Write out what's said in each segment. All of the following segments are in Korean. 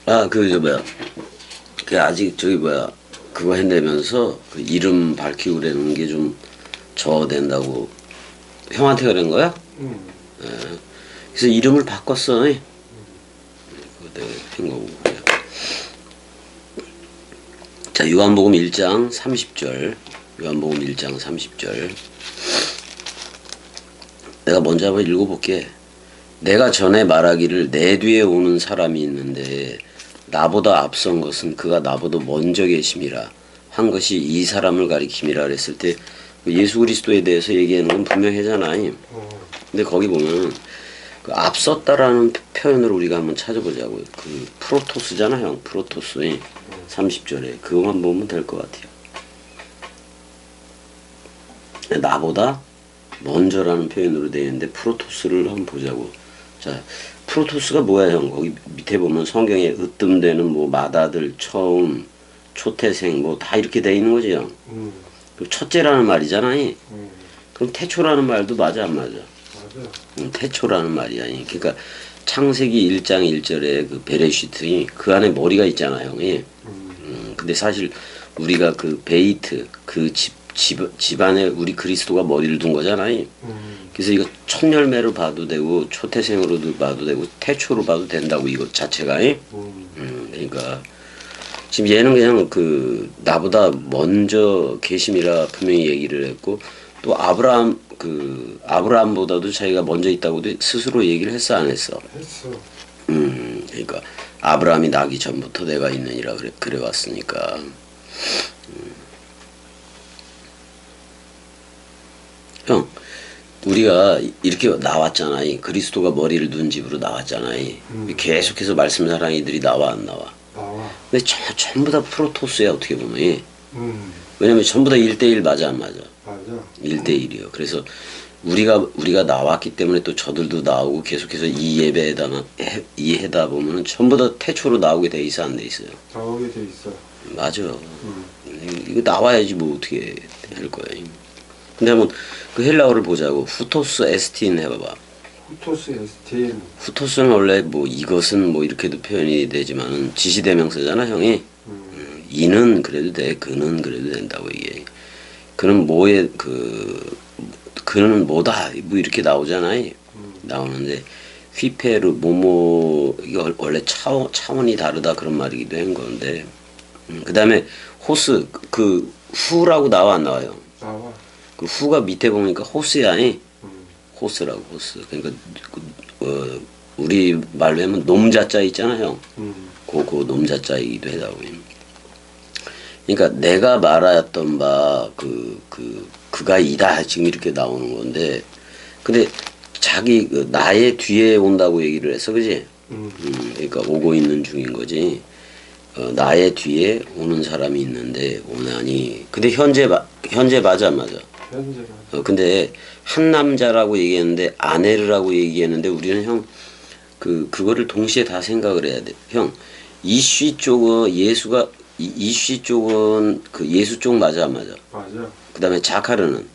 아, 그 아직 그거 해내면서 그 이름 밝히고 그러는 게 좀 저된다고 형한테 그런 거야? 예. 그래서 이름을 바꿨어. 그거 내가 한 거고. 그래. 자, 요한복음 1장 30절. 요한복음 1장 30절. 내가 먼저 한번 읽어볼게. 내가 전에 말하기를 내 뒤에 오는 사람이 있는데 나보다 앞선 것은 그가 나보다 먼저 계심이라 한 것이 이 사람을 가리킴이라 그랬을 때 예수 그리스도에 대해서 얘기하는 건 분명하잖아. 근데 거기 보면 그 앞섰다라는 표현을 우리가 한번 찾아보자고요. 그 프로토스잖아, 형. 프로토스의 30절에 그것만 보면 될 것 같아요. 나보다 먼저라는 표현으로 되어 있는데 프로토스를 한번 보자고. 자, 프로토스가 뭐야, 형? 거기 밑에 보면 성경에 으뜸되는 뭐 마다들, 처음, 초태생 뭐 다 이렇게 돼 있는 거지, 형. 첫째라는 말이잖아. 그럼 태초라는 말도 맞아, 안 맞아? 맞아. 태초라는 말이야. 그러니까 창세기 1장 1절에 그 베레시트 그 안에 머리가 있잖아, 형이. 근데 사실 우리가 그 베이트 그 집안에 우리 그리스도가 머리를 둔 거잖아요. 그래서 이거 첫 열매로 봐도 되고 초태생으로도 봐도 되고 태초로 봐도 된다고 이것 자체가. 그러니까 지금 얘는 그냥 그 나보다 먼저 계심이라 분명히 얘기를 했고 또 아브라함보다도 자기가 먼저 있다고도 스스로 얘기를 했어, 안 했어? 했어. 그러니까 아브라함이 나기 전부터 내가 있느니라 그래 왔으니까. 형, 우리가 이렇게 나왔잖아. 그리스도가 머리를 둔 집으로 나왔잖아. 계속해서 말씀 사랑이들이 나와 안 나와? 나와. 근데 전부 다 프로토스야, 어떻게 보면. 왜냐면 전부 다 1대1 맞아, 안 맞아? 맞아. 1대1이요. 그래서 우리가 나왔기 때문에 또 저들도 나오고 계속해서 이 예배에다 보면은 전부 다 태초로 나오게 돼 있어, 안 돼 있어요? 나오게 돼 있어. 맞아. 이거 나와야지 뭐 어떻게 할 거야. 근데 한번 그 헬라어를 보자고. 후토스 에스틴 해봐봐. 후토스 에스틴. 후토스는 원래 뭐 이것은 뭐 이렇게도 표현이 되지만은 지시대명사잖아, 형이. 이는 그래도 돼, 그는 그래도 된다고 이게. 그는 뭐에 그는 뭐다 뭐 이렇게 나오잖아요. 나오는데 휘페르 뭐뭐 이거 원래 차원이 다르다 그런 말이기도 한 건데. 그다음에 호스 그 후라고 나와 안 나와요? 나와. 그 후가 밑에 보니까 호스야. 호스라고 호스. 그러니까 우리 말로 하면 놈자자 있잖아, 형. 그 놈자자이기도 하다고. 그러니까 내가 말하였던 바 그가 이다 지금 이렇게 나오는 건데, 근데 자기 나의 뒤에 온다고 얘기를 했어, 그지? 그러니까 오고 있는 중인 거지. 나의 뒤에 오는 사람이 있는데 오나니. 근데 현재 맞아, 안 맞아? 현재 맞아. 근데 한 남자라고 얘기했는데 아내르라고 얘기했는데 우리는 형 그거를 동시에 다 생각을 해야 돼. 형 이쉬 쪽은 이쉬 쪽은 그 예수 쪽 맞아, 안 맞아? 맞아. 그다음에 자카르는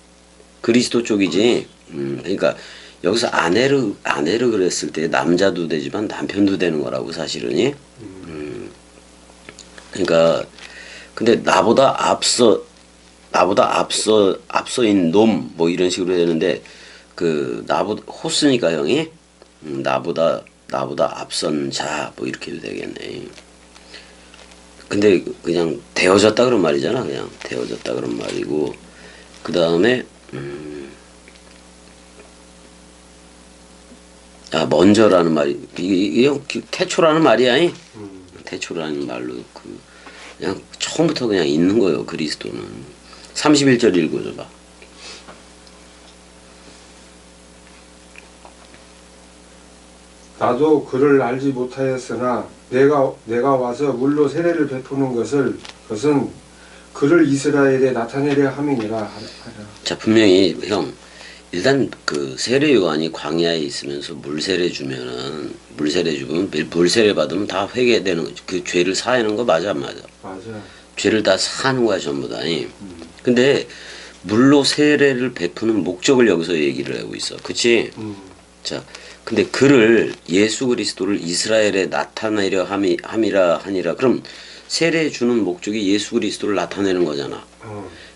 그리스도 쪽이지. 그러니까 여기서 아내르 그랬을 때 남자도 되지만 남편도 되는 거라고 사실은. 그러니까 근데 나보다 앞서인 놈 뭐 이런 식으로 되는데 그 나보다 호스니까 형이 나보다 앞선 자 뭐 이렇게 해도 되겠네. 근데 그냥 되어졌다 그런 말이잖아. 그냥 되어졌다 그런 말이고 그 다음에 먼저라는 말이 이게 태초라는 말이야. 태초라는 말로 그냥 처음부터 그냥 있는 거예요. 그리스도는 31절 읽어줘봐. 나도 그를 알지 못하였으나 내가 와서 물로 세례를 베푸는 것은 그를 이스라엘에 나타내려 함이니라 하라. 자, 분명히 형 일단 그 세례 요한이 광야에 있으면서 물 세례 주면 물 세례 받으면 다 회개되는 거지. 그 죄를 사하는 거 맞아, 안 맞아? 맞아. 죄를 다 사는 거야 전부 다. 근데 물로 세례를 베푸는 목적을 여기서 얘기를 하고 있어. 그치? 자, 근데 그를 예수 그리스도를 이스라엘에 나타내려 함이라 하니라. 그럼 세례 주는 목적이 예수 그리스도를 나타내는 거잖아.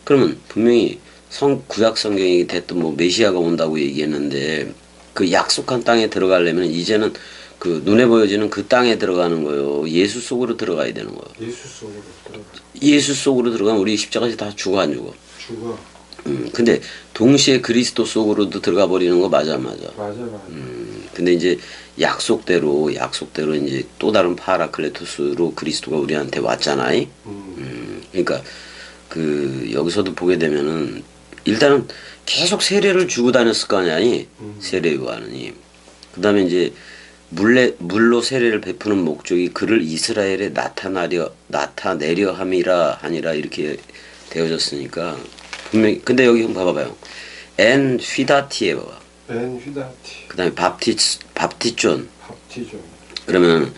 그러면 분명히 구약 성경이 됐든 뭐 메시아가 온다고 얘기했는데 그 약속한 땅에 들어가려면 이제는 그 눈에 보여지는 그 땅에 들어가는 거요. 예수 속으로 들어가야 되는 거요. 예수 속으로 들어가. 예수 속으로 들어가면 우리 십자가에서 다 죽어 안 죽어? 죽어. 근데 동시에 그리스도 속으로도 들어가 버리는 거 맞아. 맞아. 근데 이제 약속대로 이제 또 다른 파라클레토스로 그리스도가 우리한테 왔잖아. 그러니까 그 여기서도 보게 되면은 일단은 계속 세례를 주고 다녔을 거 아니야. 세례 요한이. 그다음에 이제 물로 세례를 베푸는 목적이 그를 이스라엘에 나타내려 함이라 하니라 이렇게 되어졌으니까 분명히. 근데 여기 형 봐봐요. 엔 휘다티에 봐봐. 엔 휘다티. 그다음에 밥티존. 밥티존. 그러면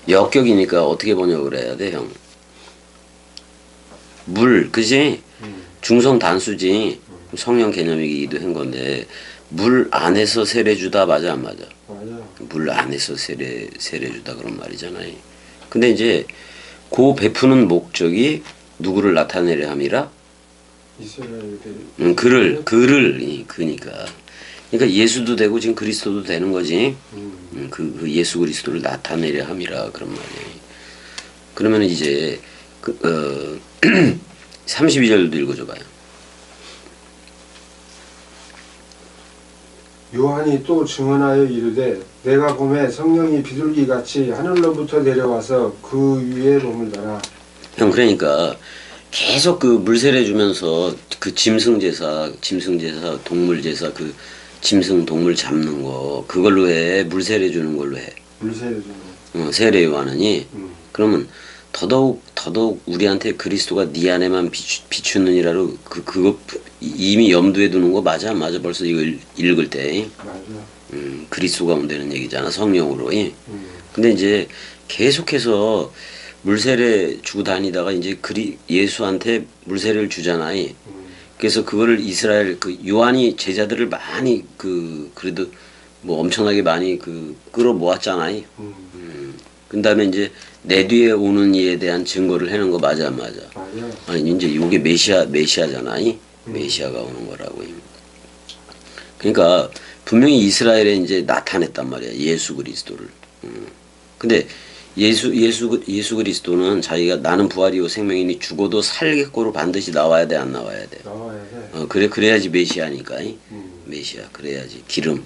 역격이니까 어떻게 번역을 해야 돼, 형? 물, 그지? 중성 단수지. 성령 개념이기도 한 건데 물 안에서 세례 주다 맞아 안 맞아? 맞아. 물 안에서 세례 주다 그런 말이잖아요. 근데 이제 그 베푸는 목적이 누구를 나타내려 함이라? 이스라엘들. 그러니까 예수도 되고 지금 그리스도도 되는 거지. 그 예수 그리스도를 나타내려 함이라 그런 말이에요. 그러면 이제 32절도 읽어줘봐요. 요한이 또 증언하여 이르되 내가 보매 성령이 비둘기같이 하늘로부터 내려와서 그 위에 머물더라. 형 그러니까 계속 그 물세례 주면서 그 짐승제사 동물제사 그 짐승 동물 잡는 거 그걸로 해. 물세례 주는 걸로 해. 물세례 주는. 세례 요한이. 그러면 더더욱 우리한테 그리스도가 네 안에만 비추느니라로 그거 이미 염두에 두는 거 맞아? 벌써 이거 읽을 때. 맞아. 그리스도가 온다는 얘기잖아, 성령으로. 근데 이제 계속해서 물세례 주고 다니다가 이제 예수한테 물세례를 주잖아. 그래서 그거를 이스라엘 그 요한이 제자들을 많이 그래도 뭐 엄청나게 많이 끌어모았잖아. 그다음에 이제 내 뒤에 오는 이에 대한 증거를 해놓은 거 맞아 안 맞아? 맞아. 아니 이제 이게 메시아잖아. 메시아가 오는 거라고. 그러니까 분명히 이스라엘에 이제 나타냈단 말이야. 예수 그리스도를. 근데 예수 그리스도는 자기가 나는 부활이요 생명이니 죽어도 살겠고로 반드시 나와야 돼, 안 나와야 돼? 나와야 돼. 그래야지 메시아니까. 메시아. 그래야지 기름.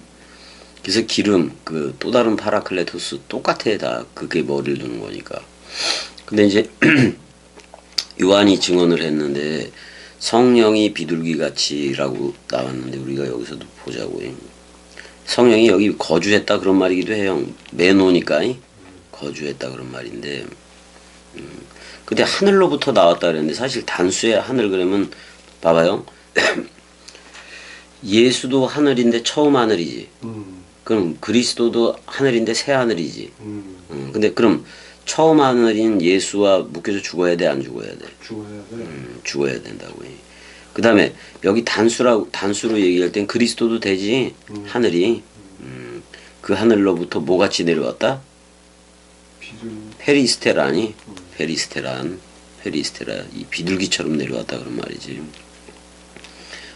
그래서 기름 그 또 다른 파라클레토스 똑같아. 다 그게 머리를 두는 거니까. 근데 이제 요한이 증언을 했는데 성령이 비둘기같이라고 나왔는데 우리가 여기서도 보자고요. 성령이 여기 거주했다 그런 말이기도 해요. 메노니까 거주했다 그런 말인데 근데 하늘로부터 나왔다 그랬는데 사실 단수의 하늘 그러면 봐봐요. 예수도 하늘인데 처음 하늘이지. 그럼 그리스도도 하늘인데 새 하늘이지. 근데 그럼 처음 하늘인 예수와 묶여서 죽어야 돼, 안 죽어야 돼? 죽어야 돼. 죽어야 된다고. 그 다음에 여기 단수로 얘기할 땐 그리스도도 되지. 하늘이. 그 하늘로부터 뭐같이 내려왔다? 페리스테라니. 페리스테라. 이 비둘기처럼 내려왔다 그런 말이지.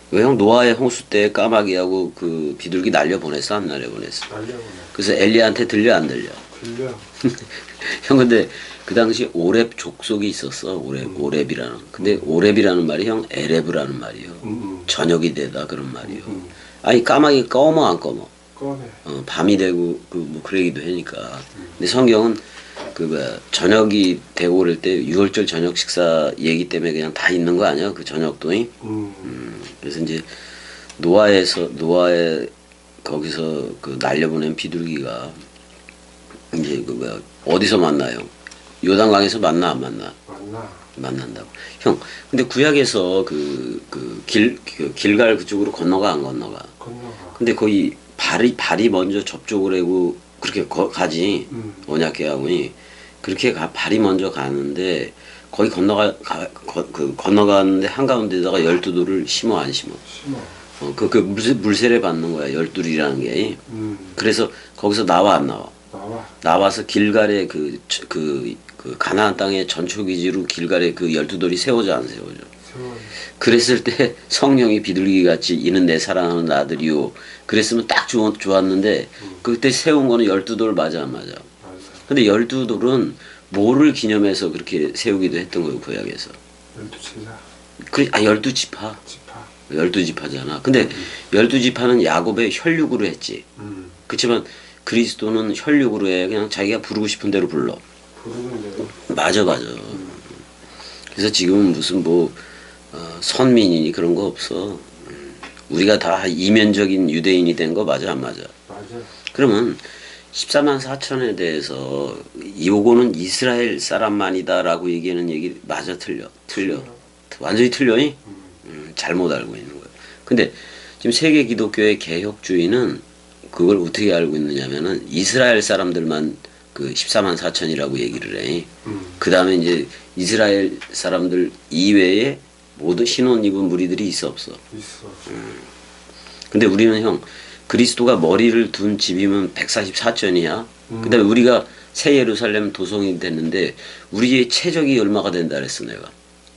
왜 형 노아의 홍수 때 까마귀하고 그 비둘기 날려보냈어, 안 날려보냈어? 날려보내. 그래서 엘리야한테 들려, 안 들려? 들려. 형 근데 그 당시 오렙 족속이 있었어. 오렙이라는. 근데 오렙이라는 말이 형 에레브라는 말이요. 저녁이 되다 그런 말이요. 아니 까마귀 검어 안 검어? 꺼내. 밤이 되고 뭐 그러기도 하니까. 근데 성경은 저녁이 되고 그럴 때 유월절 저녁 식사 얘기 때문에 그냥 다 있는 거 아니야? 그 저녁도. 그래서 이제 노아의 거기서 그 날려보낸 비둘기가 이제 어디서 만나요? 요단강에서 만나 안 만나? 만난다고. 형, 근데 구약에서 길갈 그쪽으로 건너가 안 건너가? 건너가. 근데 거의 발이 먼저 접촉을 하고 그렇게 가지. 언약궤하고 그렇게 발이 먼저 가는데 거기 건너가는데 한가운데다가 12돌을 심어 안 심어? 심어. 그 물세례 받는 거야. 열둘이라는 게. 음. 그래서 거기서 나와 안 나와? 나와. 나와서 길갈에 그 가나안 땅의 전초기지로 길갈에 그 12돌이 세워져 안 세워져? 세월. 그랬을 때 성령이 비둘기 같이 이는 내 사랑하는 아들이요. 그랬으면 딱 좋았는데 그때 세운 거는 12돌 맞아 안 맞아? 맞아. 근데 12돌은 뭐를 기념해서 그렇게 세우기도 했던 거예요, 구약에서. 12제자. 12지파. 지파. 12지파잖아. 근데 12지파는 야곱의 혈육으로 했지. 그렇지만 그리스도는 혈육으로 해. 그냥 자기가 부르고 싶은 대로 불러. 부르는 대로. 맞아. 그래서 지금은 무슨 선민이니 그런 거 없어. 우리가 다 이면적인 유대인이 된 거 맞아 안 맞아? 맞아. 그러면 14만 4천에 대해서 요거는 이스라엘 사람만이다라고 얘기하는 얘기 맞아 틀려? 완전히 틀려니? 잘못 알고 있는 거예요. 근데 지금 세계 기독교의 개혁주의는 그걸 어떻게 알고 있느냐면은 이스라엘 사람들만 그 14만 4천이라고 얘기를 해. 그 다음에 이제 이스라엘 사람들 이외에 모든 신혼 입은 무리들이 있어 없어? 있어. 근데 우리는 형 그리스도가 머리를 둔 집이면 144전이야. 그 다음에 우리가 새 예루살렘 도성이 됐는데 우리의 최적이 얼마가 된다 그랬어 내가.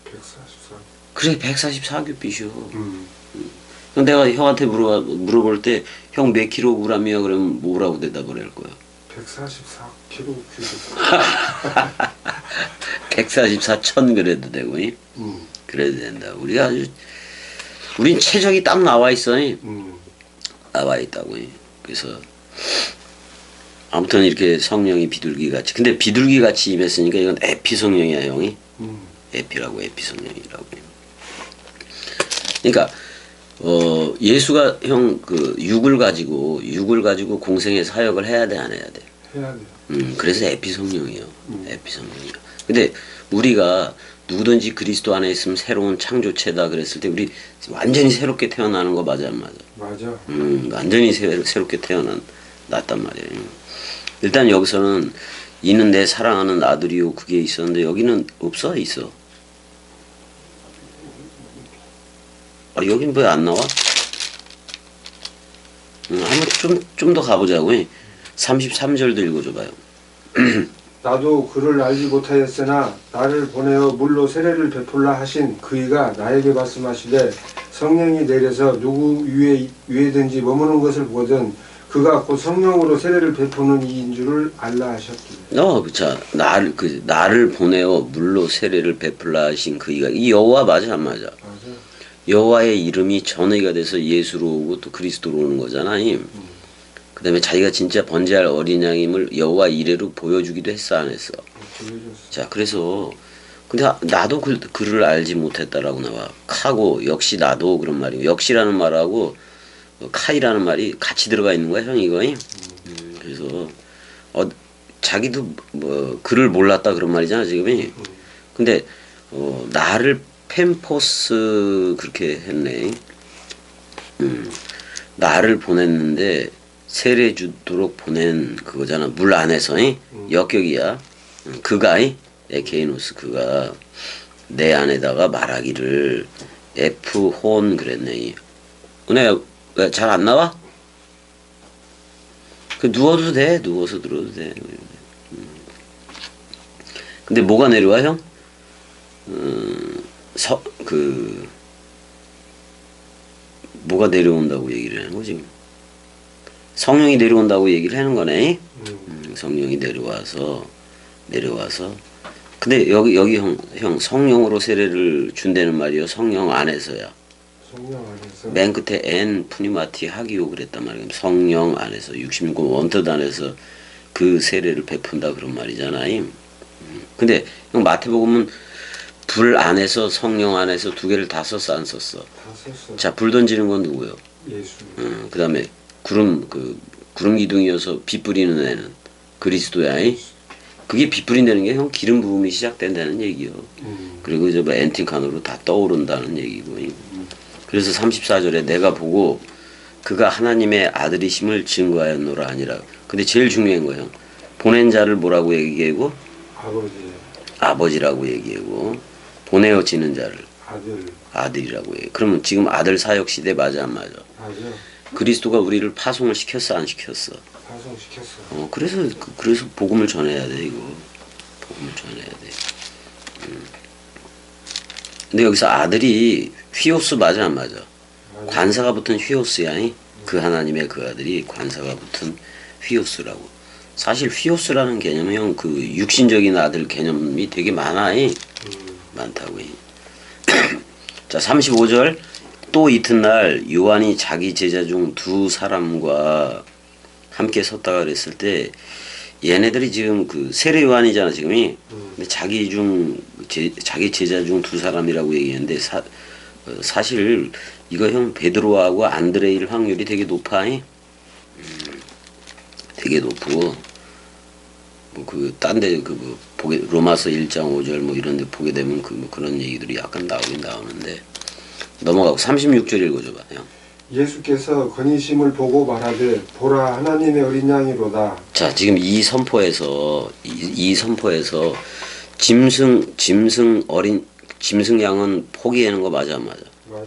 144. 그래 144규빗이요. 그럼 내가 형한테 물어볼 때 형 몇 킬로그램이야 그러면 뭐라고 대답을 할 거야? 144kg 규빗. 144천 그래도 되고 그래도 된다. 우리가 우린 최적이 딱 나와 있어. 나와 있다고. 그래서 아무튼 이렇게 성령이 비둘기 같이. 근데 비둘기 같이 임했으니까 이건 에피 성령이야 형이. 에피라고 에피 성령이라고. 그러니까 예수가 형 그 육을 가지고 공생의 사역을 해야 돼 안 해야 돼? 해야 돼. 그래서 에피 성령이요. 에피 성령이요. 근데 우리가 누구든지 그리스도 안에 있으면 새로운 창조체다 그랬을 때 우리 완전히 새롭게 태어나는 거 맞아 안 맞아? 맞아. 완전히 새롭게 태어났단 말이에요. 일단 여기서는 이는 내 사랑하는 아들이요 그게 있었는데 여기는 없어? 있어? 여긴 왜 안 나와? 한번 좀 더 가보자고. 33절도 읽어줘봐요. 나도 그를 알지 못하였으나 나를 보내어 물로 세례를 베풀라 하신 그이가 나에게 말씀하시되 성령이 내려서 누구 위에든지 머무는 것을 보거든 그가 곧 성령으로 세례를 베푸는 이인 줄을 알라 하셨기에. 자 나를 보내어 물로 세례를 베풀라 하신 그이가 이 여호와 맞아 안 맞아? 맞아. 여호와의 이름이 전의가 돼서 예수로 오고 또 그리스도로 오는 거잖아. 그 다음에 자기가 진짜 번제할 어린 양임을 여호와 이래로 보여주기도 했어 안 했어? 보여줬어. 자 그래서 근데 나도 그를 알지 못했다라고 나와. 카고 역시 나도 그런 말이고 역시라는 말하고 카이라는 말이 같이 들어가 있는 거야 형 이거. 그래서 자기도 그를 몰랐다 그런 말이잖아 지금이. 근데 나를 펜포스 그렇게 했네. 나를 보냈는데 세례 주도록 보낸 그거잖아. 물 안에서 역격이야. 그가 에케이노스 그가 내 안에다가 말하기를 에프혼 그랬네. 은혜야 잘 안 나와? 그 누워도 돼. 누워서 들어도 돼. 근데 뭐가 내려와 형? 뭐가 내려온다고 얘기를 하는 거지? 성령이 내려온다고 얘기를 하는 거네. 성령이 내려와서. 근데 여기 형 성령으로 세례를 준다는 말이요. 성령 안에서야. 성령 안에서. 맨 끝에 엔 푸니마티 하기오 그랬단 말이야. 성령 안에서 66권 원뜻 안에서 그 세례를 베푼다 그런 말이잖아요. 근데 형 마태복음은 불 안에서 성령 안에서 두 개를 다 썼어 안 썼어? 다 썼어. 자 불 던지는 건 누구요? 예수. 그 다음에 구름 기둥이어서 빛 뿌리는 애는 그리스도야. 그게 빛 뿌린다는 게 형 기름 부음이 시작된다는 얘기요. 그리고 저 엔팅칸으로 다 떠오른다는 얘기고. 그래서 34절에 내가 보고 그가 하나님의 아들이심을 증거하였노라 아니라. 근데 제일 중요한 거예요. 보낸 자를 뭐라고 얘기하고? 아버지. 아버지라고 얘기하고 보내어지는 자를 아들이라고 해. 그러면 지금 아들 사역 시대 맞아 안 맞아? 맞아. 그리스도가 우리를 파송을 시켰어 안 시켰어? 파송시켰어. 그래서 복음을 전해야 돼 이거. 복음을 전해야 돼. 근데 여기서 아들이 휘오스 맞아 안 맞아? 맞아. 관사가 붙은 휘오스야. 그 하나님의 그 아들이 관사가 붙은 휘오스라고. 사실 휘오스라는 개념은 그 육신적인 아들 개념이 되게 많아. 많다고. 자 35절 또 이튿날 요한이 자기 제자 중 두 사람과 함께 섰다가 그랬을 때 얘네들이 지금 그 세례 요한이잖아 지금이. 근데 자기 제자 중 두 사람이라고 얘기했는데 사실 이거 형 베드로하고 안드레일 확률이 되게 높아. 되게 높고 뭐 그 딴 데 그 뭐 보게 로마서 1장 5절 뭐 이런 데 보게 되면 그 뭐 그런 얘기들이 약간 나오긴 나오는데 넘어가고 36절 읽어줘봐 형. 예수께서 건의심을 보고 말하되 보라 하나님의 어린 양이로다. 자 지금 이 선포에서 짐승 양은 포기하는 거 맞아 안 맞아? 맞아.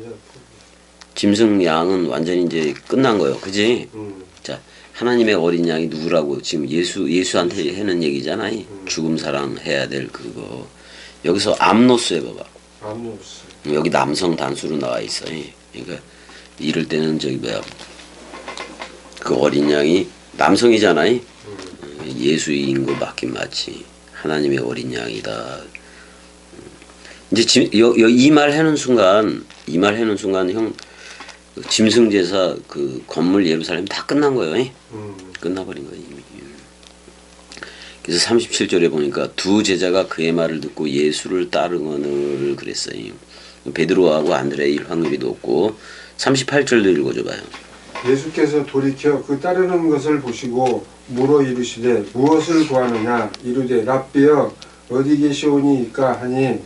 짐승 양은 완전히 이제 끝난 거예요, 그지? 음. 자 하나님의 어린 양이 누구라고 지금 예수한테 하는 얘기잖아. 죽음 사랑해야 될 그거. 여기서 암노스 해봐봐. 암노스. 여기 남성 단수로 나와 있어. 그러니까 이럴 때는 저기 뭐야 그 어린 양이 남성이잖아. 예수인 거 맞긴 맞지. 하나님의 어린 양이다. 이제 이 말 하는 순간 형 짐승 제사 그 건물 예루살렘 다 끝난 거예요. 끝나버린 거예요 이미. 그래서 37절에 보니까 두 제자가 그의 말을 듣고 예수를 따르거늘 그랬어요. 베드로하고 안드레일 확률이 높고 38절도 읽어줘봐요. 예수께서 돌이켜 그 따르는 것을 보시고 물어 이르시되 무엇을 구하느냐 이르되 랍비여 어디 계시오니이까 하니.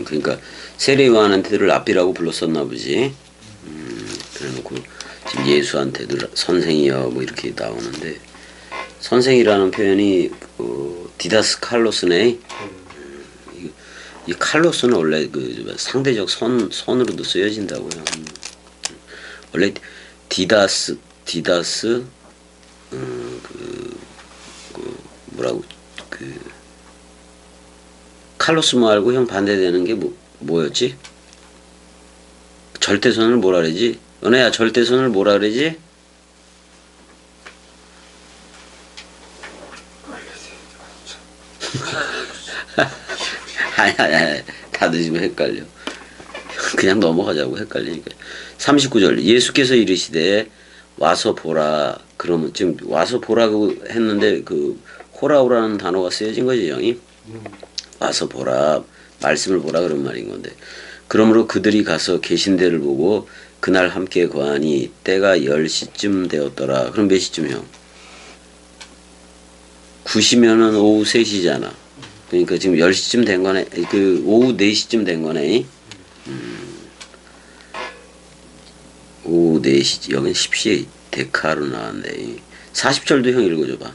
그러니까 세례 요한한테도 랍비라고 불렀었나 보지. 그래놓고 지금 예수한테도 선생이여 뭐 이렇게 나오는데 선생이라는 표현이 디다스 칼로스네. 이 칼로스는 원래 그 상대적 선으로도 쓰여진다고요. 원래 디다스 뭐라고 칼로스 말고 형 반대되는 게 뭐였지? 절대선을 뭐라 그러지? 은혜야 절대선을 뭐라 그러지? 아니 다들 지금 헷갈려. 그냥 넘어가자고 헷갈리니까. 39절 예수께서 이르시되 와서 보라. 그러면 지금 와서 보라고 했는데 그 호라오라는 단어가 쓰여진 거지 형이. 와서 보라 말씀을 보라 그런 말인 건데 그러므로 그들이 가서 계신 데를 보고 그날 함께 거하니 때가 10시쯤 되었더라. 그럼 몇 시쯤이요? 9시면은 오후 3시잖아. 그러니까 지금 10시쯤 된 거네. 그 오후 4시쯤 된 거네. 오후 4시 여긴 10시 데카로 나왔네. 40절도 형 읽어줘봐.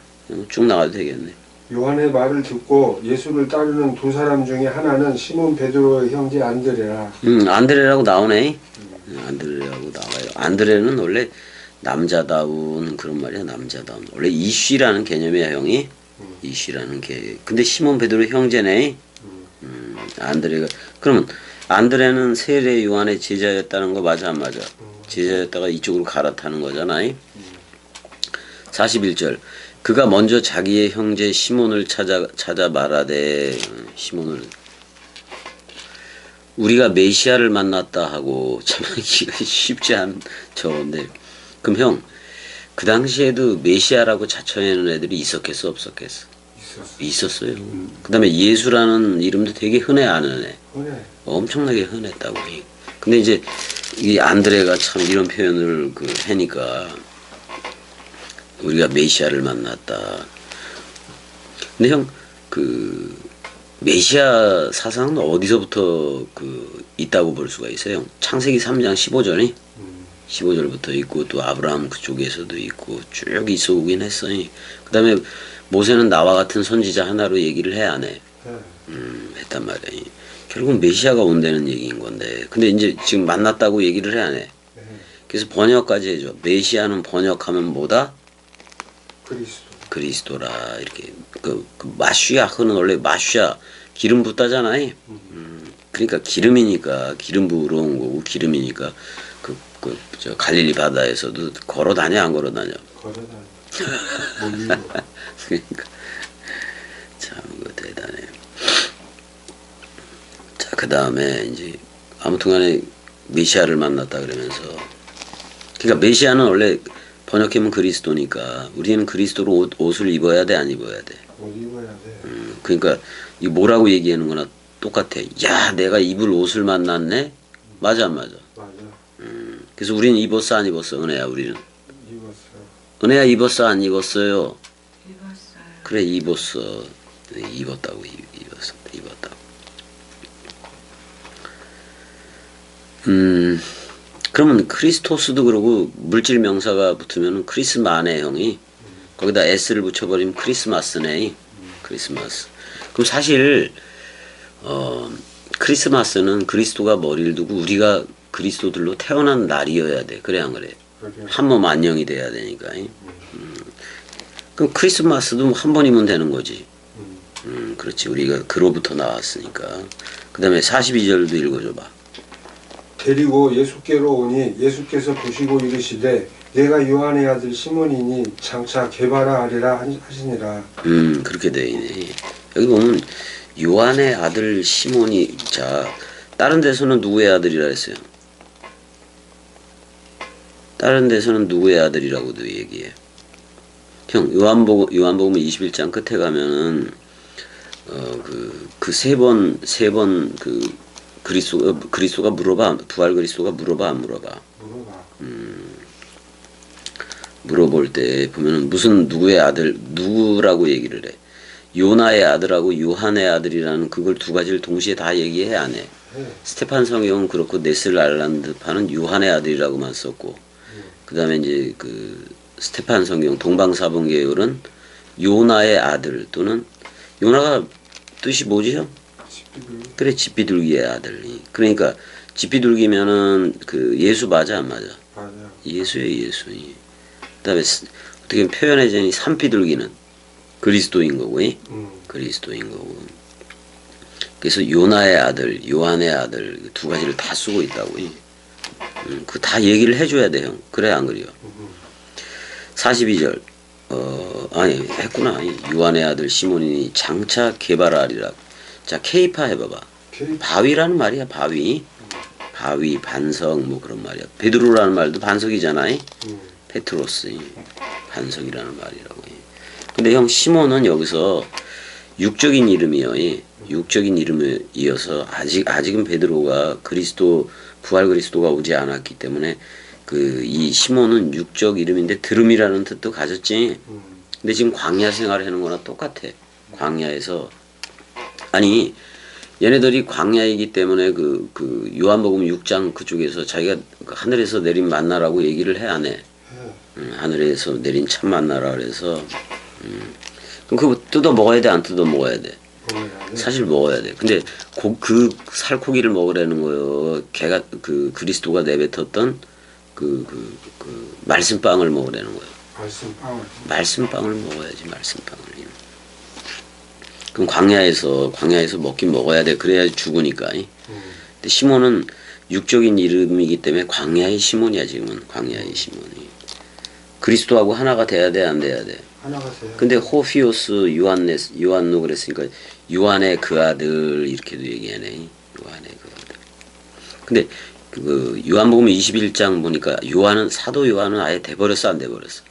쭉 나가도 되겠네. 요한의 말을 듣고 예수를 따르는 두 사람 중에 하나는 시몬 베드로의 형제 안드레라. 안드레라고 나오네. 안드레라고 나와요. 안드레는 원래 남자다운 그런 말이야. 남자다운. 원래 이쉬라는 개념이야 형이. 이쉬라는 개. 근데 시몬 베드로 형제네. 안드레가 그러면 안드레는 세례 요한의 제자였다는 거 맞아 안 맞아? 제자였다가 이쪽으로 갈아타는 거잖아. 41절 그가 먼저 자기의 형제 시몬을 찾아 말하되 시몬을 우리가 메시아를 만났다 하고 참 쉽지 않은 저건데 그럼 형 그 당시에도 메시아라고 자처하는 애들이 있었겠어 없었겠어? 있었어요. 그 다음에 예수라는 이름도 되게 흔해 안 흔해? 엄청나게 흔했다고. 근데 이제 이 안드레가 참 이런 표현을 하니까 우리가 메시아를 만났다. 근데 형 메시아 사상은 어디서부터 있다고 볼 수가 있어요? 창세기 3장 15절이 15절부터 있고 또 아브라함 그쪽에서도 있고 쭉 있어 오긴 했어요. 그 다음에 모세는 나와 같은 선지자 하나로 얘기를 해 안 해? 했단 말이에요. 결국은 메시아가 온다는 얘기인 건데. 근데 이제 지금 만났다고 얘기를 해야 해. 네. 그래서 번역까지 해줘. 메시아는 번역하면 뭐다? 그리스도. 그리스도라. 이렇게. 그 마슈야흐는 원래 마슈야 기름 붓다잖아. 그러니까 기름이니까 기름 부으러 온 거고 기름이니까 저 갈릴리 바다에서도 걸어 다녀 안 걸어 다녀. 걸어다니. 뭐 위로. 그러니까 참 이거 대단해. 자, 그 다음에 이제 아무튼간에 메시아를 만났다 그러면서 그러니까 메시아는 원래 번역하면 그리스도니까 우리는 그리스도로 옷을 입어야 돼 안 입어야 돼. 옷 입어야 돼. 그러니까 이 뭐라고 얘기하는 거나 똑같아. 야, 내가 입을 옷을 만났네. 맞아 안 맞아? 맞아. 그래서 우리는 입었어 안 입었어? 은혜야 우리는. 입었어요. 은혜야 입었어 안 입었어요? 입었어요. 그래 입었어. 입었다고 입었어. 입었다고. 그러면 크리스토스도 그러고 물질 명사가 붙으면 크리스마네 형이 거기다 s를 붙여버리면 크리스마스네. 크리스마스. 그럼 사실 크리스마스는 그리스도가 머리를 두고 우리가 그리스도들로 태어난 날이어야 돼. 그래 안 그래? 그래. 한 몸 안녕이 돼야 되니까. 그럼 크리스마스도 한 번이면 되는 거지. 그렇지. 우리가 그로부터 나왔으니까. 그 다음에 42절도 읽어줘봐. 데리고 예수께로 오니 예수께서 보시고 이르시되 내가 요한의 아들 시몬이니 장차 게바라 하리라 하시니라. 그렇게 돼 있네. 여기 보면 요한의 아들 시몬이 자 다른 데서는 누구의 아들이라 했어요? 다른 데서는 누구의 아들이라고도 얘기해. 형 요한복음 21장 끝에 가면은 그 세 번 그리스도가 물어봐. 부활 그리스도가 물어봐 안 물어봐? 물어봐. 물어볼 때 보면은 무슨 누구의 아들 누구라고 얘기를 해. 요나의 아들하고 요한의 아들이라는 그걸 두 가지를 동시에 다 얘기해 안 해. 스테판 성경은 그렇고 네슬랄란드파는 요한의 아들이라고만 썼고 그 다음에 이제 그 스테판 성경 동방사본 계열은 요나의 아들 또는 요나가 뜻이 뭐지 형? 그래 집비둘기의 아들. 그러니까 집비둘기면은 그 예수 맞아 안 맞아? 맞아. 예수의 예수. 그다음에 어떻게 표현해자니 산비둘기는 그리스도인 거고, 그리스도인 거고. 그래서 요나의 아들, 요한의 아들 두 가지를 다 쓰고 있다고. 그 다 얘기를 해줘야 돼 형. 그래 안 그래요? 42절. 아니 했구나. 요한의 아들 시몬이니 장차 게바라리라. 자 케이파 해봐봐. 바위라는 말이야 바위. 바위 반석 뭐 그런 말이야. 베드로라는 말도 반석이잖아. 페트로스 반석이라는 말이라고. 근데 형 시몬은 여기서 육적인 이름이요. 육적인 이름이어서 아직은 베드로가 그리스도 부활 그리스도가 오지 않았기 때문에 그 이 시몬은 육적 이름인데 드름이라는 뜻도 가졌지. 근데 지금 광야 생활을 하는 거나 똑같아. 광야에서 아니 얘네들이 광야이기 때문에 그 요한복음 6장 그쪽에서 자기가 하늘에서 내린 만나라고 얘기를 해 안 해? 하늘에서 내린 참 만나라 그래서 그럼 그거 뜯어 먹어야 돼 안 뜯어 먹어야 돼? 사실 먹어야 돼. 근데 그 살코기를 먹으라는 거요. 걔가 그 그리스도가 내뱉었던 그 말씀빵을 먹으라는 거예요. 말씀빵을 먹어야지 말씀빵을. 그럼 광야에서 먹긴 먹어야 돼. 그래야 죽으니까. 근데 시몬은 육적인 이름이기 때문에 광야의 시몬이야 지금은. 광야의 시몬이. 그리스도하고 하나가 돼야 돼 안 돼야 돼? 하나가 돼요. 근데 호피오스 요한노 그랬으니까 요한의 그 아들 이렇게도 얘기하네. 요한의 그 아들. 근데 그 요한복음 21장 보니까 사도 요한은 아예 돼버렸어 안 돼버렸어?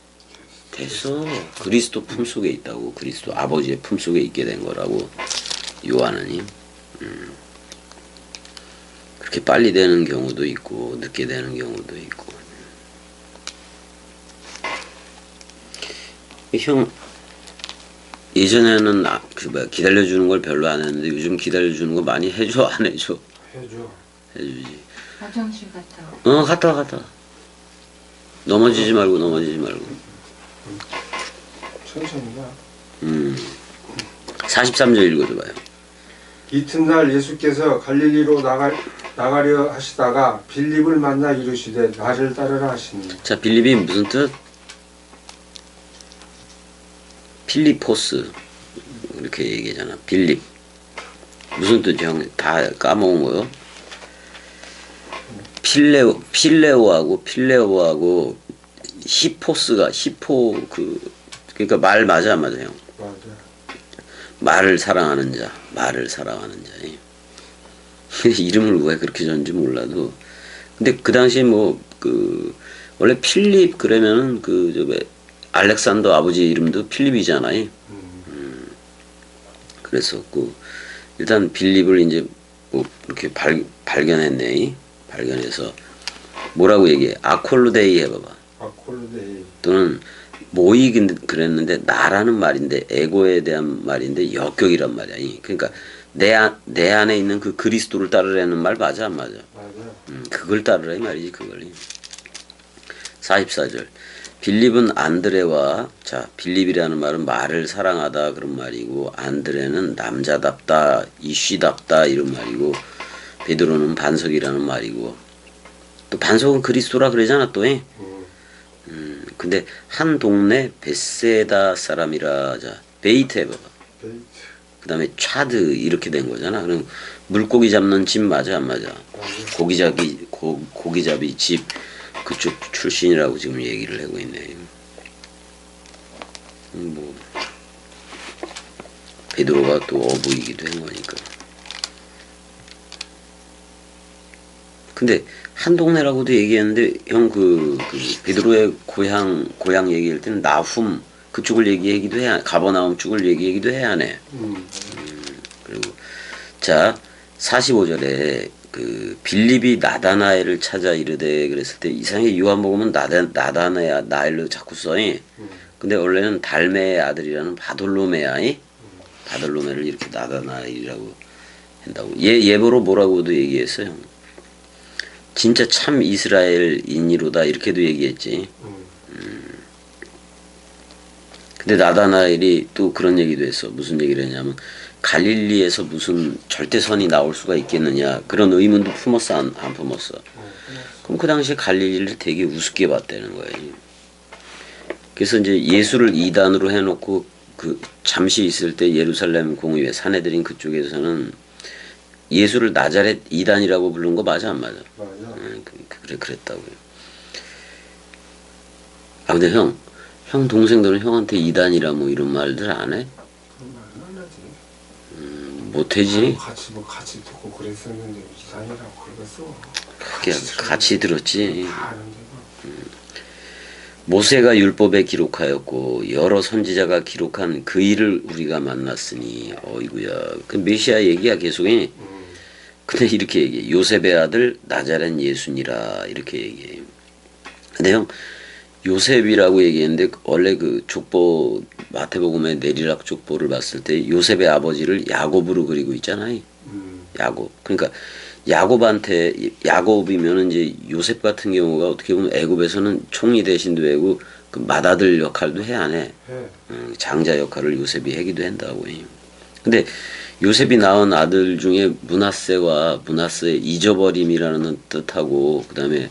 됐어. 그리스도 품속에 있다고. 그리스도 아버지의 품속에 있게 된 거라고. 요한은 그렇게 빨리 되는 경우도 있고 늦게 되는 경우도 있고. 형 예전에는 기다려주는 걸 별로 안 했는데 요즘 기다려주는 거 많이 해줘 안 해줘? 해주지. 화장실 갔다 와. 갔다 와. 넘어지지 말고. 천천히가. 43절 읽어줘봐요. 이튿날 예수께서 갈릴리로 나가려 하시다가 빌립을 만나 이르시되 나를 따르라 하시니. 자, 빌립이 무슨 뜻? 필리포스 이렇게 얘기하잖아. 빌립 무슨 뜻이 형? 다 까먹은 거요? 필레오하고 히포스가 히포 그러니까 말 맞아 안 맞아 형? 맞아. 말을 사랑하는 자. 이름을 왜 그렇게 줬는지 몰라도 근데 그 당시에 원래 필립 그러면은 알렉산더 아버지 이름도 필립이잖아요. 그랬었고 일단 빌립을 이제 이렇게 발견했네. 발견해서 뭐라고 얘기해? 아콜루데이 해봐봐. 아콜루데이. 또는 모이긴 그랬는데 나라는 말인데 에고에 대한 말인데 역격이란 말이야. 그러니까 내 안에 있는 그 그리스도를 따르라는 말 맞아 안 맞아? 맞아. 그걸 따르라 이 말이지 그걸. 44절 빌립은 안드레와 자 빌립이라는 말은 말을 사랑하다 그런 말이고 안드레는 남자답다 이쉬답다 이런 말이고 베드로는 반석이라는 말이고 또 반석은 그리스도라 그러잖아 또. 근데 한 동네 베세다 사람이라 자 베이트 해봐봐. 베이트. 그 다음에 차드 이렇게 된 거잖아. 그럼 물고기 잡는 집 맞아 안 맞아? 맞아. 고기잡이 집 그쪽 출신이라고 지금 얘기를 하고 있네. 베드로가 또 어부이기도 한 거니까. 근데 한 동네라고도 얘기했는데 형 베드로의 고향 얘기할 때는 나훔 그쪽을 얘기하기도 해야 가버나움 쪽을 얘기하기도 해야 하네. 그리고 자 45절에 빌립이 나다나엘을 찾아 이르되 그랬을 때 이상하게 요한복음은 나다나엘로 자꾸 써. 근데 원래는 달메의 아들이라는 바돌로메를 이렇게 나다나엘이라고 한다고. 예보로 뭐라고도 얘기했어요. 진짜 참 이스라엘인이로다 이렇게도 얘기했지. 근데 나다나엘이 또 그런 얘기도 했어. 무슨 얘기를 했냐면 갈릴리에서 무슨 절대선이 나올 수가 있겠느냐 그런 의문도 품었어 안 품었어? 그럼 그 당시에 갈릴리를 되게 우습게 봤다는 거예요. 그래서 이제 예수를 이단으로 해놓고 잠시 있을 때 예루살렘 공의회 사내들인 그쪽에서는 예수를 나자렛 이단이라고 부른 거 맞아 안 맞아? 맞아. 그랬다고요. 아 근데 형 동생들은 형한테 이단이라 뭐 이런 말들 안 해? 그런 말은 안 하지. 못하지. 같이 듣고 그랬었는데 이상이라고 그러겠어. 그게 같이 들었지. 다 아는데 모세가 율법에 기록하였고 여러 선지자가 기록한 그 일을 우리가 만났으니 어이구야. 그 메시아 얘기야 계속이. 근데 이렇게 얘기해. 요셉의 아들 나자렛 예수니라 이렇게 얘기해요. 근데 형 요셉이라고 얘기했는데 원래 그 족보 마태복음의 내리락 족보를 봤을 때 요셉의 아버지를 야곱으로 그리고 있잖아요. 야곱. 그러니까 야곱이면은 이제 요셉 같은 경우가 어떻게 보면 애굽에서는 총리 대신도 하고 그 맏아들 역할도 해 안 해? 장자 역할을 요셉이 하기도 한다고 해요. 근데 요셉이 낳은 아들 중에 문하세의 잊어버림이라는 뜻하고 그 다음에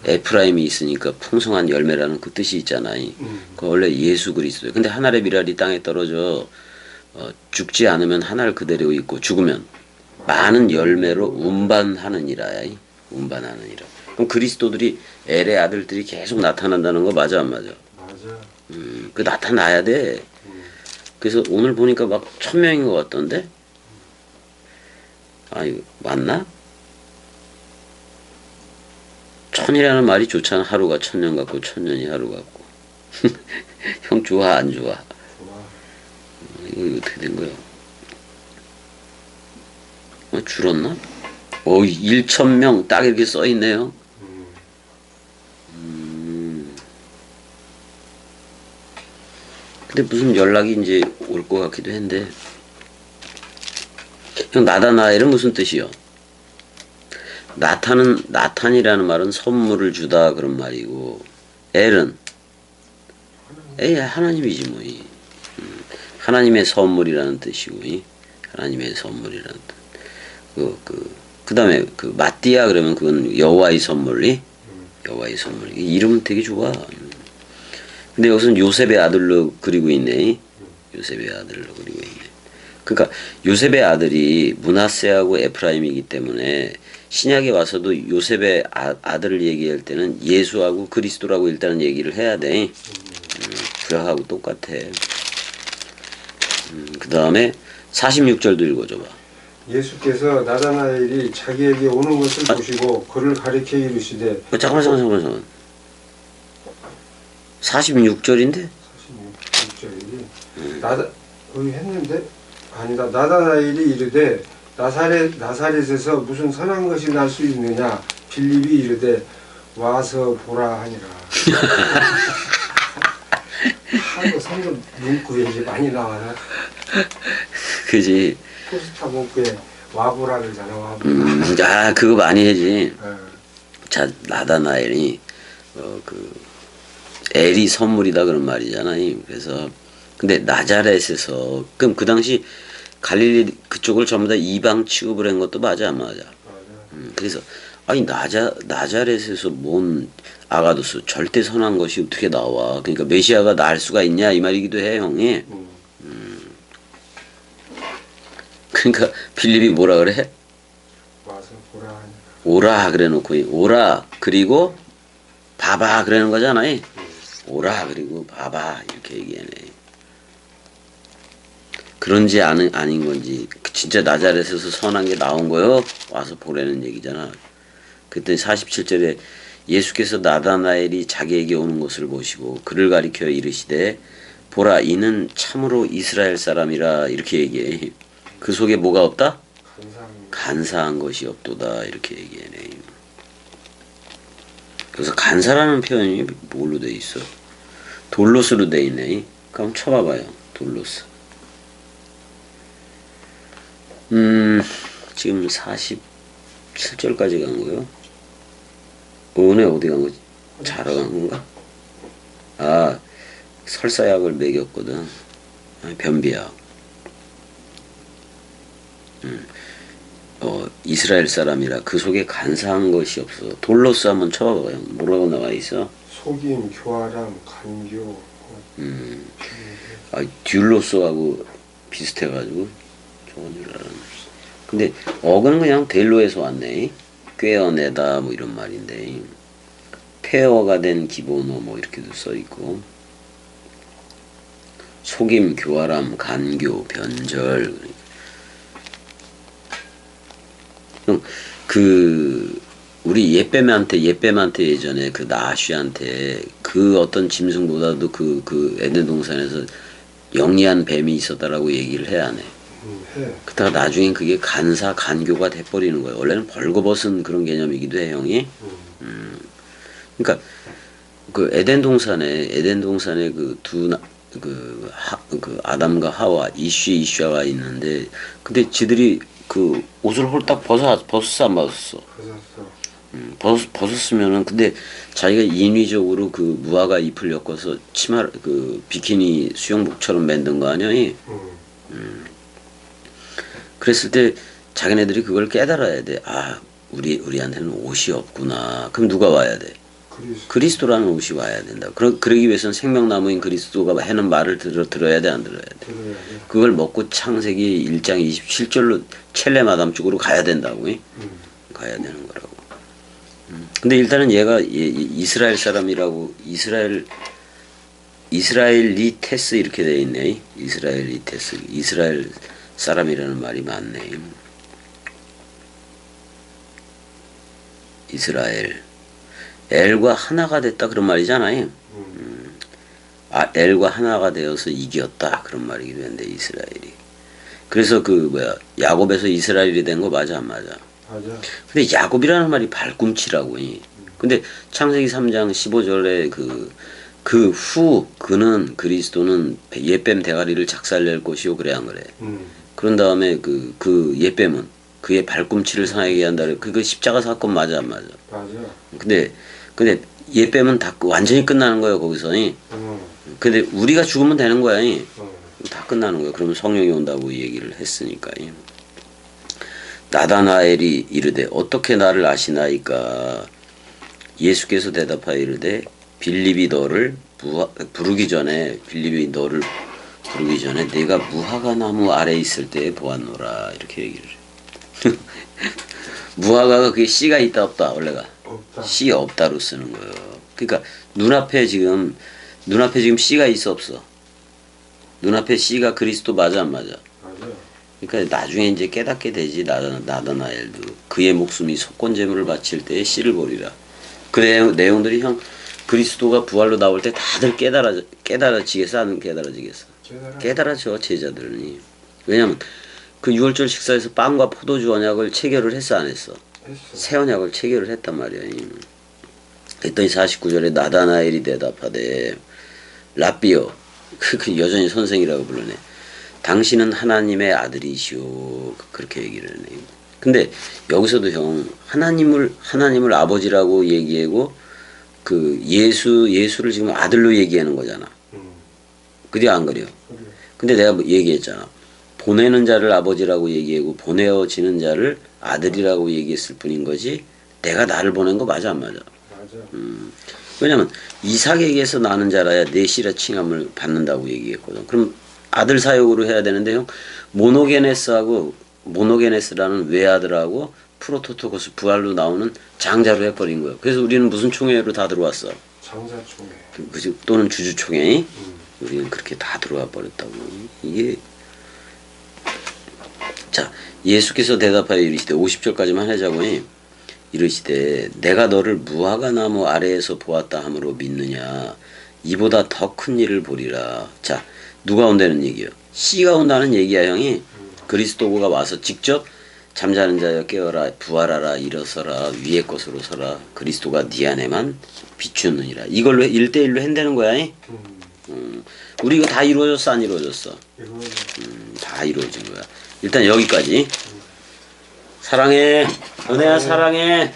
에프라임이 있으니까 풍성한 열매라는 그 뜻이 있잖아요. 그 원래 예수 그리스도예요. 근데 하늘의 미랄이 땅에 떨어져 죽지 않으면 하늘 그대로 있고 죽으면 많은 열매로 운반하느니라. 그럼 그리스도들이 엘의 아들들이 계속 나타난다는 거 맞아 안 맞아? 맞아. 그 나타나야 돼. 그래서 오늘 보니까 막 1000명인 것 같던데? 아 이거 맞나? 1000이라는 말이 좋잖아. 하루가 1000년 같고 1000년이 하루 같고. 형 좋아 안 좋아? 좋아. 이거 어떻게 된 거야? 줄었나? 1000명 딱 이렇게 써 있네요. 근데 무슨 연락이 이제 올 것 같기도 한데. 형 나다나엘은 무슨 뜻이요? 나탄이라는 말은 선물을 주다 그런 말이고 엘은 하나님이지 뭐. 하나님의 선물이라는 뜻이고 하나님의 선물이라는 뜻. 그다음에 그 마띠아 그러면 그건 여호와의 선물이 여호와의 선물. 이름은 되게 좋아. 근데 여기서는 요셉의 아들로 그리고 있네. 요셉의 아들로 그리고 있네. 그러니까 요셉의 아들이 므낫세하고 에프라임이기 때문에 신약에 와서도 요셉의 아들을 얘기할 때는 예수하고 그리스도라고 일단은 얘기를 해야 돼. 구약하고 똑같아. 그 다음에 46절도 읽어줘봐. 예수께서 나다나엘이 자기에게 오는 것을 보시고 그를 가리켜 이르시되 잠깐만. 46절인데? 46절이지. 여기 했는데 아니다. 나다나엘이 이르되 나사렛에서 무슨 선한 것이 날 수 있느냐. 빌립이 이르되 와서 보라 하니라. 한국 성경 문구에 이제 많이 나와요. 그지. 포스타 문구에 와보라 그러잖아. 와보라. 그거 많이 해지. 어. 자, 나다나엘이 엘이 선물이다 그런 말이잖아. 그래서 근데 나자렛에서 그럼 그 당시 갈릴리 그쪽을 전부 다 이방 취급을 한 것도 맞아 안 맞아? 맞아. 그래서 아니 나자렛에서 뭔 아가도스 절대 선한 것이 어떻게 나와? 그러니까 메시아가 날 수가 있냐 이 말이기도 해 형이. 그러니까 필립이 뭐라 그래? 와서 보라 하니라. 오라 그래놓고 오라 그리고 봐봐 그러는 거잖아. 오라 그리고 봐봐 이렇게 얘기하네. 그런지 아닌 건지 진짜 나자렛에서 선한 게 나온 거요? 와서 보라는 얘기잖아. 그때 47절에 예수께서 나다나엘이 자기에게 오는 것을 보시고 그를 가리켜 이르시되 보라 이는 참으로 이스라엘 사람이라 이렇게 얘기해. 그 속에 뭐가 없다? 간사한 것이 없도다 이렇게 얘기하네. 그래서 간사라는 표현이 뭘로 돼 있어? 돌로스로 돼 있네. 그럼 쳐봐봐요. 돌로스. 지금 47절까지 간 거요? 오늘 어디 간 거지? 자러 간 건가? 설사약을 먹였거든. 변비약. 이스라엘 사람이라 그 속에 간사한 것이 없어. 돌로스 한번 쳐봐봐요. 뭐라고 나와 있어? 속임, 교활함, 간교. 듀로스하고 비슷해가지고 저건 줄 알았네. 근데 어근 그냥 델로에서 왔네. 꿰어내다 뭐 이런 말인데 폐어가 된 기본어 뭐 이렇게도 써 있고 속임, 교활함, 간교, 변절. 우리 예뱀한테 예전에 그 나아쉬한테 그 어떤 짐승보다도 그 에덴 동산에서 영리한 뱀이 있었다라고 얘기를 해야 하네. 해. 그러다가 나중엔 그게 간교가 돼버리는 거예요. 원래는 벌거벗은 그런 개념이기도 해 형이. 그러니까 그 에덴 동산에 그 아담과 하와 이슈아가 있는데 근데 지들이 그 옷을 홀딱 벗었어 안 벗었어? 벗었으면은 근데 자기가 인위적으로 그 무화과 잎을 엮어서 치마 그 비키니 수영복처럼 만든 거 아니야? 그랬을 때 자기네들이 그걸 깨달아야 돼. 우리한테는 옷이 없구나. 그럼 누가 와야 돼? 그리스도라는 옷이 와야 된다. 그러기 위해서는 생명나무인 그리스도가 하는 말을 들어야 돼, 안 들어야 돼? 그걸 먹고 창세기 1장 27절로 첼레마담 쪽으로 가야 된다고. 가야 되는 거라고. 근데 일단은 얘가 이스라엘 사람이라고 이스라엘리테스 이렇게 돼 있네. 이스라엘리테스. 이스라엘 사람이라는 말이 많네. 이스라엘. 엘과 하나가 됐다 그런 말이잖아요. 엘과 하나가 되어서 이겼다 그런 말이기도 한데 이스라엘이. 그래서 야곱에서 이스라엘이 된 거 맞아 안 맞아? 맞아. 근데 야곱이라는 말이 발꿈치라고. 근데 창세기 3장 15절에 그는 그리스도는 옛뱀 대가리를 작살낼 것이요 그래 안 그래? 그런 다음에 그 옛뱀은 그의 발꿈치를 상하게 한다. 그거 십자가 사건 맞아 안 맞아? 맞아. 근데 옛뱀은 다 완전히 끝나는 거예요 거기서. 근데 우리가 죽으면 되는 거야. 다 끝나는 거야. 그러면 성령이 온다고 얘기를 했으니까. 나다나엘이 이르되 어떻게 나를 아시나이까. 예수께서 대답하여 이르되 빌립이 너를 부르기 전에 내가 무화과 나무 아래 있을 때에 보았노라. 이렇게 얘기를 해. 무화과가 그게 씨가 있다 없다 원래가 없다. 씨 없다로 쓰는 거예요. 그러니까 눈앞에 지금 씨가 있어 없어? 눈앞에 씨가 그리스도 맞아 안 맞아? 맞아요. 그러니까 나중에 이제 깨닫게 되지. 나다나엘도 그의 목숨이 속건제물을 바칠 때에 씨를 보리라. 그 내용들이 형 그리스도가 부활로 나올 때 다들 깨달아지겠어 안 깨달아지겠어? 깨달아져 제자들이. 왜냐면 그 6월절 식사에서 빵과 포도주 언약을 체결을 했어 안 했어? 했어. 새 언약을 체결을 했단 말이야. 그랬더니 49절에 나다나엘이 대답하되 라비어 그 여전히 선생이라고 불러내. 당신은 하나님의 아들이시오. 그렇게 얘기를 하네. 근데 여기서도 형 하나님을 아버지라고 얘기하고 그 예수를 지금 아들로 얘기하는 거잖아. 그래 안 그래요? 근데 내가 얘기했잖아. 보내는 자를 아버지라고 얘기하고 보내어지는 자를 아들이라고 얘기했을 뿐인 거지. 내가 나를 보낸 거 맞아 안 맞아? 맞아. 왜냐면 이삭에게서 나는 자라야 내 씨라 칭함을 받는다고 얘기했거든. 그럼 아들 사역으로 해야 되는데 형 모노게네스라는 외아들하고 프로토토코스 부활로 나오는 장자로 해버린 거예요. 그래서 우리는 무슨 총회로 다 들어왔어? 장자총회. 또는 주주총회. 우리는 그렇게 다 들어와 버렸다고. 이게 자 예수께서 대답하여 이르시되 50절까지만 하자고. 이르시되 내가 너를 무화과 나무 아래에서 보았다 함으로 믿느냐. 이보다 더 큰 일을 보리라. 자 누가 온다는 얘기요? 씨가 온다는 얘기야 형이. 그리스도가 와서 직접 잠자는 자여 깨어라 부활하라 일어서라 위의 것으로 서라 그리스도가 네 안에만 비추느니라. 이걸로 1대1로 한다는 거야. 우리 이거 다 이루어졌어 안 이루어졌어? 다 이루어진 거야. 일단 여기까지. 사랑해 은혜야 사랑해.